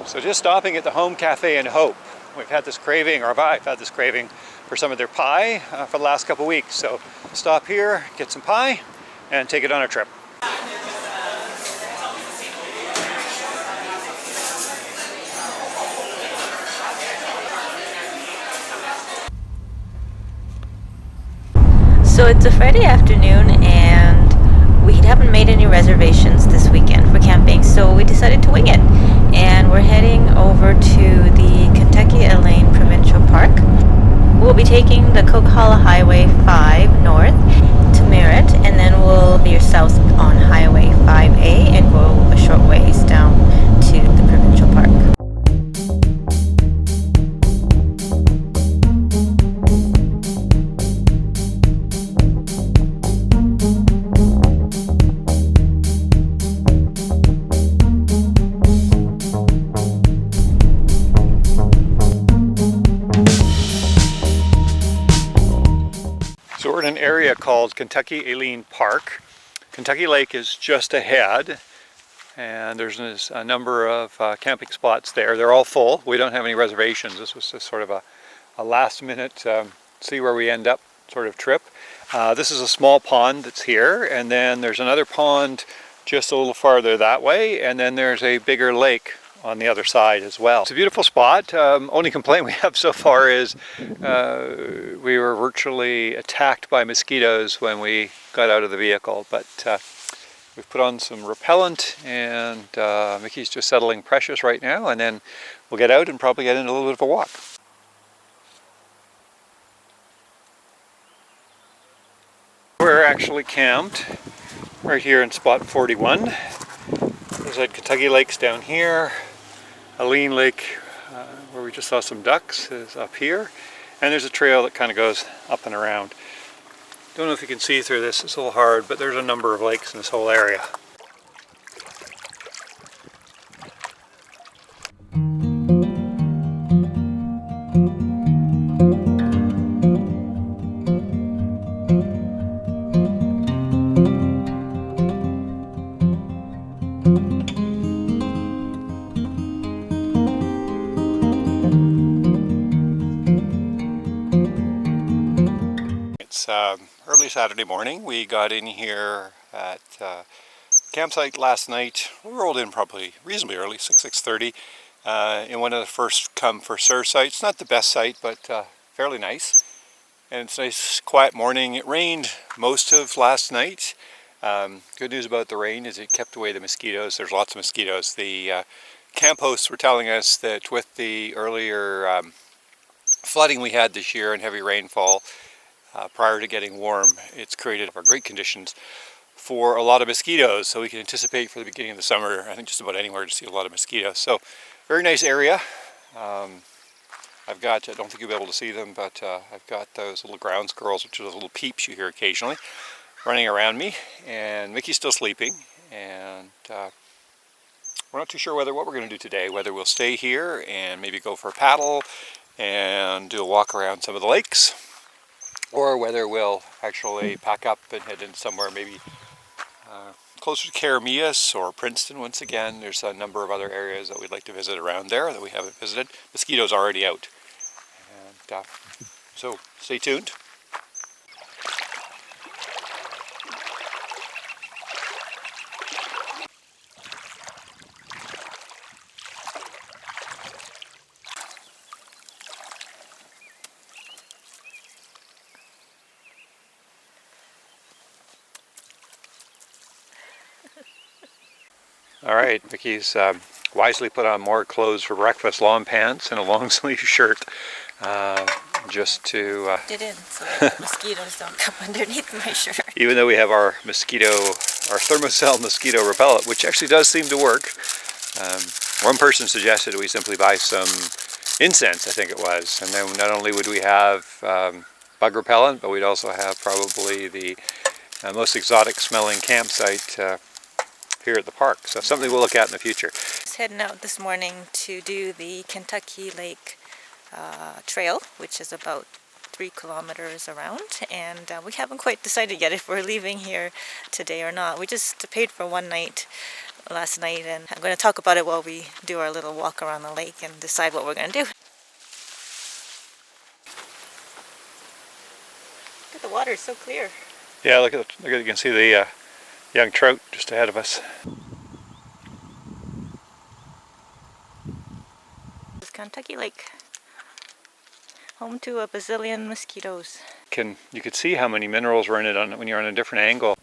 So just stopping at the Home Cafe in Hope. We've had this craving, or I've had this craving for some of their pie for the last couple weeks. So stop here, get some pie, and take it on a trip. So it's a Friday afternoon and we haven't made any reservations this weekend for camping, so we decided to wing it. And we're heading over to the Kentucky-Alleyne Provincial Park. We'll be taking the Coquihalla Highway 5 north to Merritt, and then we'll veer south on Highway 5A and go a short ways down to the Provincial Park. So we're in an area called Kentucky-Alleyne Park. Kentucky Lake is just ahead, and there's a number of camping spots there. They're all full. We don't have any reservations. This was just sort of a last minute see where we end up sort of trip. This is a small pond that's here, and then there's another pond just a little farther that way, and then there's a bigger lake on the other side as well. It's a beautiful spot. Only complaint we have so far is we were virtually attacked by mosquitoes when we got out of the vehicle, but we've put on some repellent, and Mickey's just settling Precious right now, and then we'll get out and probably get in a little bit of a walk. We're actually camped right here in spot 41. There's like Kentucky Lake's down here. Alleyne Lake, where we just saw some ducks, is up here. And there's a trail that kind of goes up and around. Don't know if you can see through this, it's a little hard, but there's a number of lakes in this whole area. It's early Saturday morning. We got in here at campsite last night. We rolled in probably reasonably early, 6:30, in one of the first come first serve sites. Not the best site, but fairly nice. And it's a nice quiet morning. It rained most of last night. Good news about the rain is it kept away the mosquitoes. There's lots of mosquitoes. The camp hosts were telling us that with the earlier flooding we had this year and heavy rainfall prior to getting warm, it's created great conditions for a lot of mosquitoes. So we can anticipate for the beginning of the summer, I think just about anywhere to see a lot of mosquitoes. So very nice area. I've got, I don't think you'll be able to see them, but I've got those little ground squirrels, which are those little peeps you hear occasionally, running around me, and Mickey's still sleeping, and we're not too sure what we're going to do today, whether we'll stay here and maybe go for a paddle and do a walk around some of the lakes, or whether we'll actually pack up and head in somewhere maybe closer to Carameas or Princeton. Once again, there's a number of other areas that we'd like to visit around there that we haven't visited. Mosquitoes already out. And so stay tuned. All right, Mickey's wisely put on more clothes for breakfast, long pants and a long sleeve shirt, just to... Get in so the mosquitoes don't come underneath my shirt. Even though we have our thermocell mosquito repellent, which actually does seem to work. One person suggested we simply buy some incense, I think it was, and then not only would we have bug repellent, but we'd also have probably the most exotic smelling campsite here at the park. So something we'll look at in the future. Just heading out this morning to do the Kentucky Lake Trail, which is about 3 kilometers around, and we haven't quite decided yet if we're leaving here today or not. We just paid for one night last night, and I'm going to talk about it while we do our little walk around the lake and decide what we're going to do. Look at the water, it's so clear. Yeah, look at you can see the young trout just ahead of us. This is Kentucky Lake, home to a bazillion mosquitoes. You could see how many minerals were in it when you're on a different angle.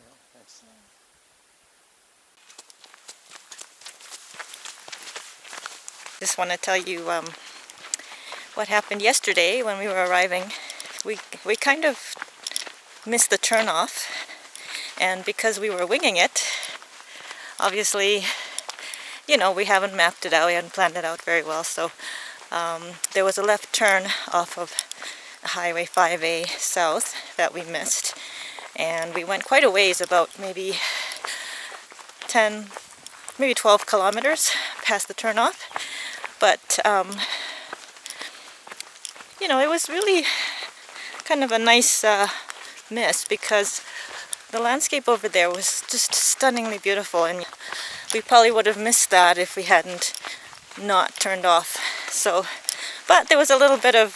Just want to tell you what happened yesterday when we were arriving. We kind of missed the turnoff, and because we were winging it, obviously, you know, we haven't mapped it out, we hadn't planned it out very well, so there was a left turn off of Highway 5A south that we missed, and we went quite a ways, about maybe 12 kilometers past the turnoff. But you know, it was really kind of a nice miss, because the landscape over there was just stunningly beautiful, and we probably would have missed that if we hadn't not turned off. So, but there was a little bit of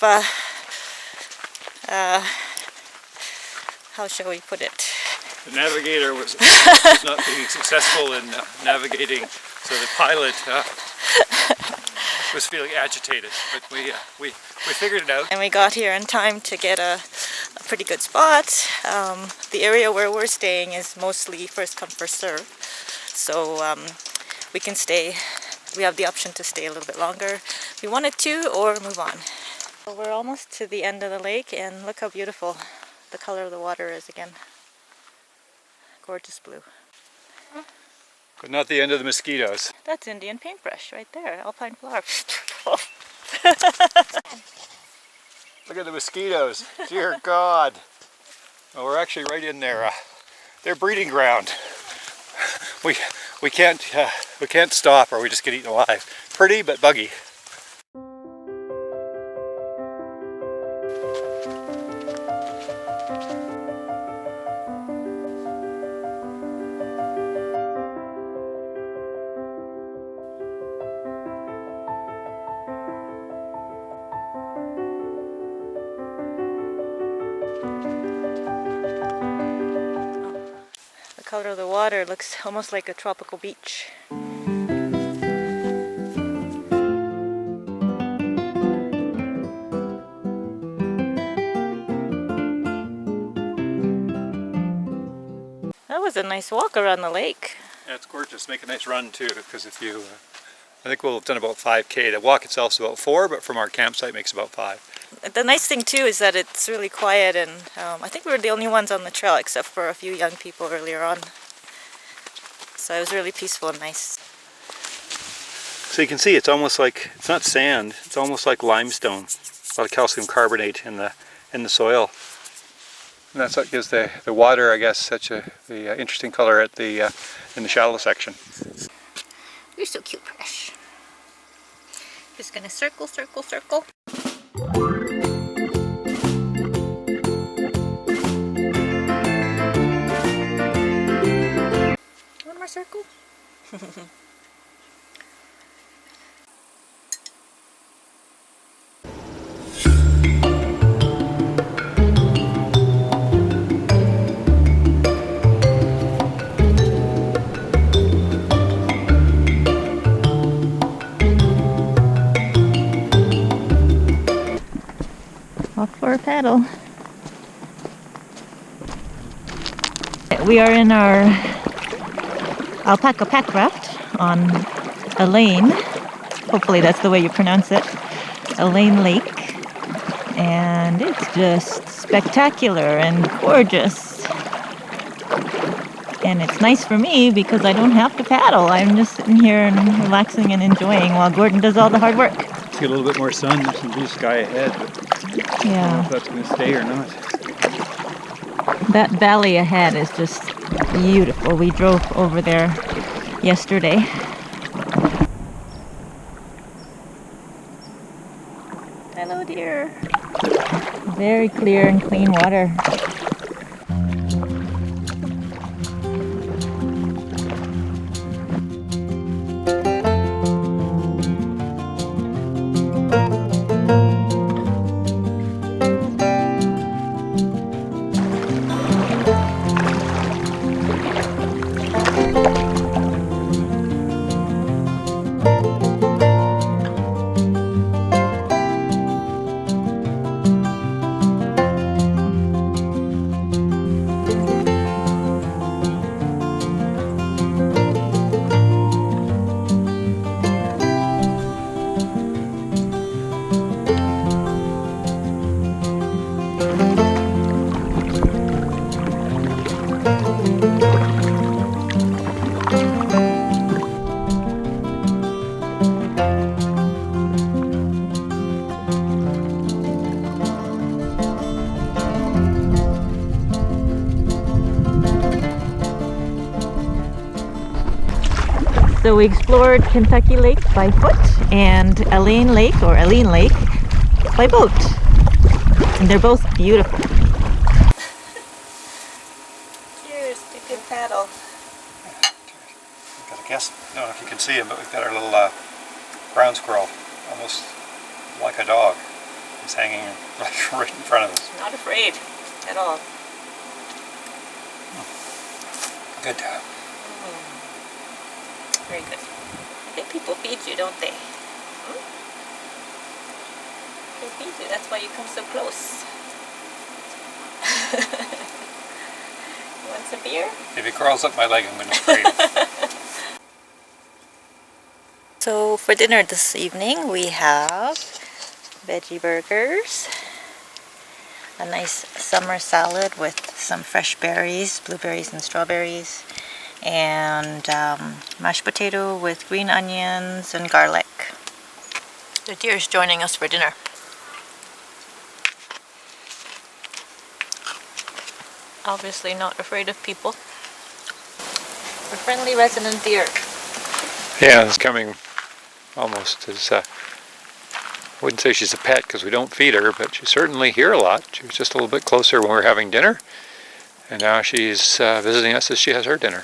how shall we put it? The navigator was not being successful in navigating, so the pilot was feeling agitated, but we figured it out. And we got here in time to get a pretty good spot. The area where we're staying is mostly first come first serve, so we can stay. We have the option to stay a little bit longer if we wanted to, or move on. So we're almost to the end of the lake, and look how beautiful the color of the water is again. Gorgeous blue. But not the end of the mosquitoes. That's Indian paintbrush right there, alpine flower. Look at the mosquitoes. Dear God. Well, we're actually right in their breeding ground. We can't stop, or we just get eaten alive. Pretty but buggy. The color of the water looks almost like a tropical beach. That was a nice walk around the lake. Yeah, it's gorgeous. Make a nice run too, because if you, I think we'll have done about 5K. The walk itself is about 4, but from our campsite makes about 5. The nice thing too is that it's really quiet, and I think we were the only ones on the trail except for a few young people earlier on. So it was really peaceful and nice. So you can see it's almost like, it's not sand, it's almost like limestone. A lot of calcium carbonate in the soil. And that's what gives the water, I guess, such the interesting color at in the shallow section. You're so cute, Fresh. Just gonna circle, circle, circle. One more circle. Off for a paddle. We are in our alpaca pack raft on Alleyne. Hopefully that's the way you pronounce it. Alleyne Lake. And it's just spectacular and gorgeous. And it's nice for me because I don't have to paddle. I'm just sitting here and relaxing and enjoying while Gordon does all the hard work. See a little bit more sun, there's some blue sky ahead, but I don't know if that's going to stay or not. That valley ahead is just beautiful. We drove over there yesterday. Hello, dear. Very clear and clean water. So we explored Kentucky Lake by foot and Alleyne Lake by boat. And they're both beautiful. Cheers, a good paddle. Got a guess. I don't know if you can see him, but we've got our little ground squirrel, almost like a dog. He's hanging right in front of us. Not afraid at all. Good. Very good. I think people feed you, don't they? They feed you, that's why you come so close. You want some beer? If he crawls up my leg, I'm going to spray him. So for dinner this evening we have veggie burgers, a nice summer salad with some fresh berries, blueberries and strawberries, and mashed potato with green onions and garlic. The deer is joining us for dinner. Obviously not afraid of people. A friendly resident deer. Yeah, it's coming almost as, I wouldn't say she's a pet because we don't feed her, but she's certainly here a lot. She was just a little bit closer when we were having dinner, and now she's visiting us as she has her dinner.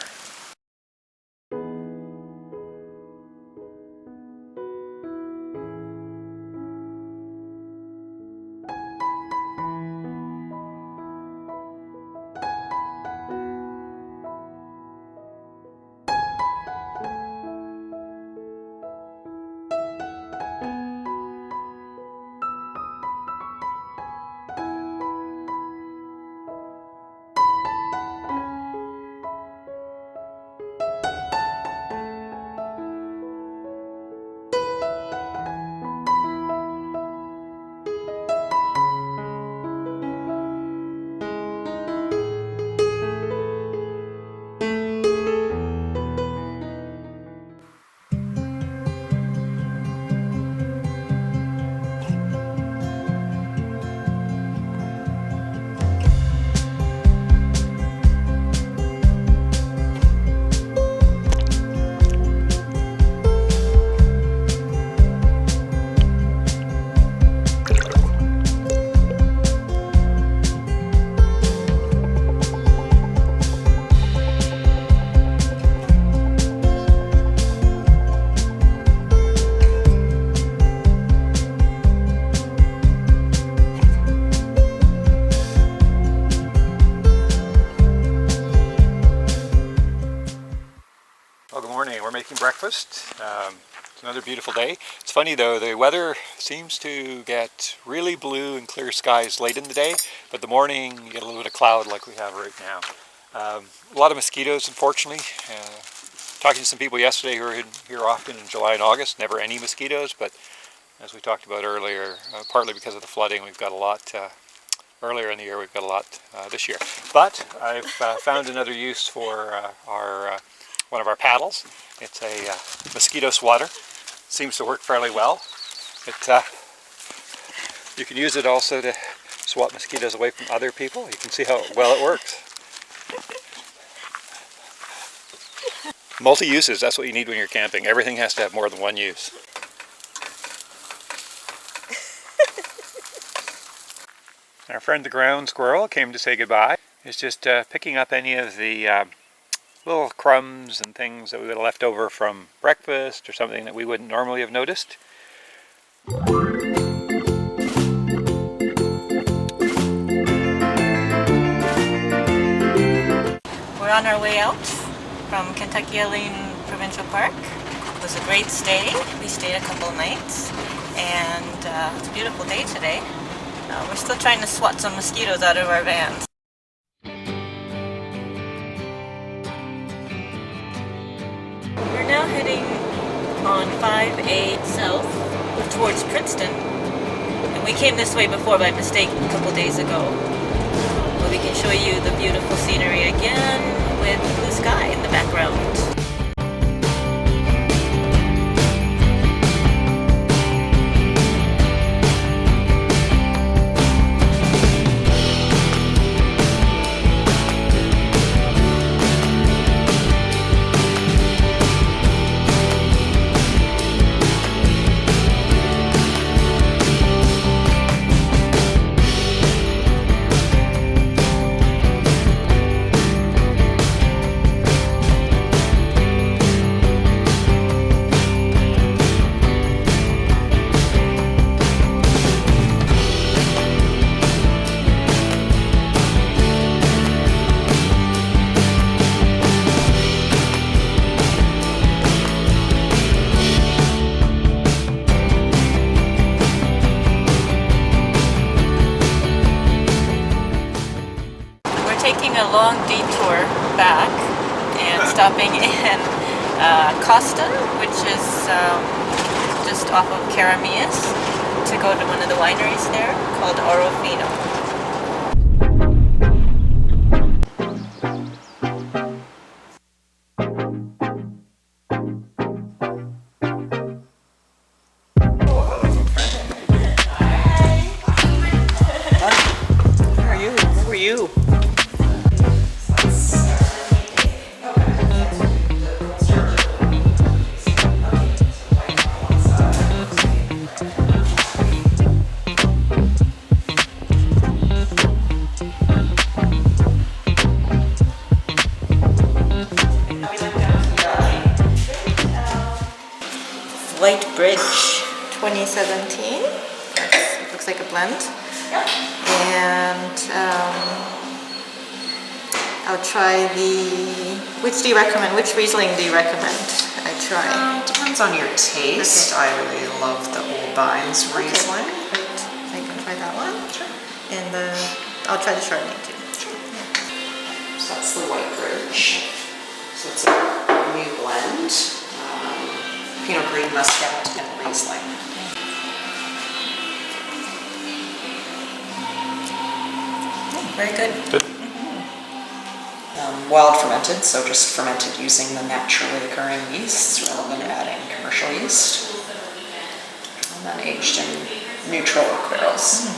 Making breakfast. It's another beautiful day. It's funny though, the weather seems to get really blue and clear skies late in the day, but the morning you get a little bit of cloud like we have right now. A lot of mosquitoes, unfortunately. Talking to some people yesterday who are here often in July and August, never any mosquitoes, but as we talked about earlier, partly because of the flooding, we've got a lot earlier in the year, we've got a lot this year. But I've found another use for one of our paddles. It's a mosquito swatter. Seems to work fairly well. You can use it also to swat mosquitoes away from other people. You can see how well it works. Multi-uses, that's what you need when you're camping. Everything has to have more than one use. Our friend the ground squirrel came to say goodbye. He's just picking up any of the little crumbs and things that we would have left over from breakfast or something that we wouldn't normally have noticed. We're on our way out from Kentucky-Alleyne Provincial Park. It was a great stay. We stayed a couple of nights and it's a beautiful day today. We're still trying to swat some mosquitoes out of our vans. We're now heading on 5A south towards Princeton, and we came this way before by mistake a couple days ago. But we can show you the beautiful scenery again with blue sky in the background. a long detour back and stopping in Cawston, which is just off of Karamias, to go to one of the wineries there called Orofino. You. White Bridge 2017. It looks like a blend. And I'll try which do you recommend? Which Riesling do you recommend I try? Depends on your taste. Okay. I really love the Old Vines Riesling. Okay. Great. I can try that one. Sure. And I'll try the Chardonnay too. Sure. So that's the White Bridge. So it's a new blend. Pinot Gris, Muscat, and Riesling. Very good. Good. Wild fermented, so just fermented using the naturally occurring yeasts rather than adding commercial yeast. And then aged in neutral oak barrels.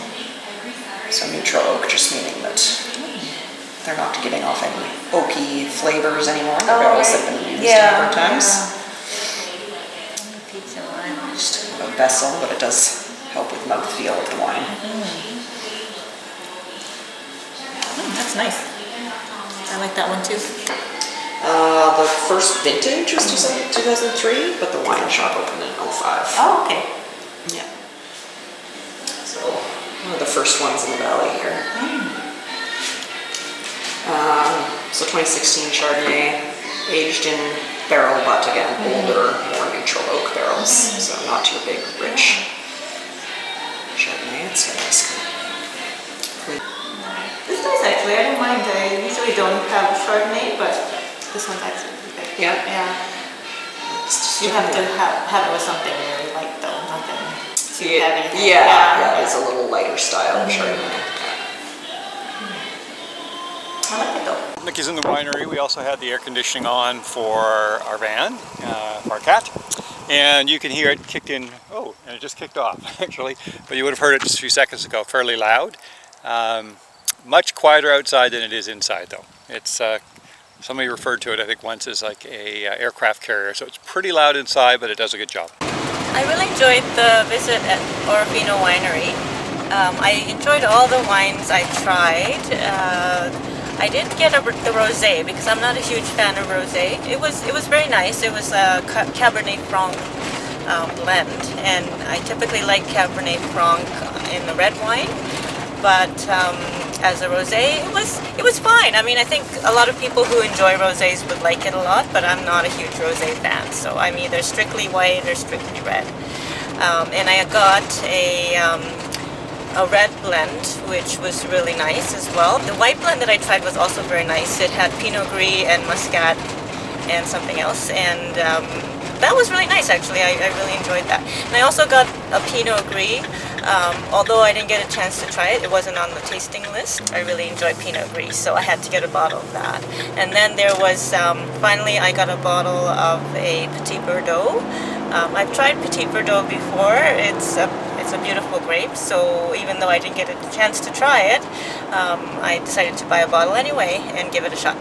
So neutral oak just meaning that they're not giving off any oaky flavors anymore. The barrels have been used a number of times. Pizza wine. Just a vessel, but it does help with mouthfeel of the wine. That's nice. I like that one too. The first vintage was 2003, but the wine shop opened in 2005. Oh, okay. Yeah. So, one of the first ones in the valley here. So 2016 Chardonnay, aged in barrel, but again, older, more neutral oak barrels. So not your big, rich Chardonnay. It's nice. This is nice actually. I don't mind. I usually don't have Chardonnay, but this one's actually good. Yeah. Yeah. You have to have it with something you really like though, nothing too heavy. Yeah, it's a little lighter style of Chardonnay. I like it though. Nikki's in the winery. We also had the air conditioning on for our van, for our cat. And you can hear it kicked in, and it just kicked off actually. But you would have heard it just a few seconds ago, fairly loud. Much quieter outside than it is inside though. It's somebody referred to it I think once as like a aircraft carrier, so it's pretty loud inside, but it does a good job. I really enjoyed the visit at Orofino Winery. I enjoyed all the wines I tried. I didn't get the rosé because I'm not a huge fan of rosé. It was very nice. It was a Cabernet Franc blend, and I typically like Cabernet Franc in the red wine. But as a rosé, it was fine. I mean, I think a lot of people who enjoy rosés would like it a lot, but I'm not a huge rosé fan. So I'm either strictly white or strictly red. And I got a red blend, which was really nice as well. The white blend that I tried was also very nice. It had Pinot Gris and Muscat and something else, and that was really nice actually. I really enjoyed that. And I also got a Pinot Gris. Although I didn't get a chance to try it, it wasn't on the tasting list. I really enjoyed Pinot Gris, so I had to get a bottle of that. And then there was, finally I got a bottle of a Petit Verdot. I've tried Petit Verdot before. It's a beautiful grape, so even though I didn't get a chance to try it, I decided to buy a bottle anyway and give it a shot.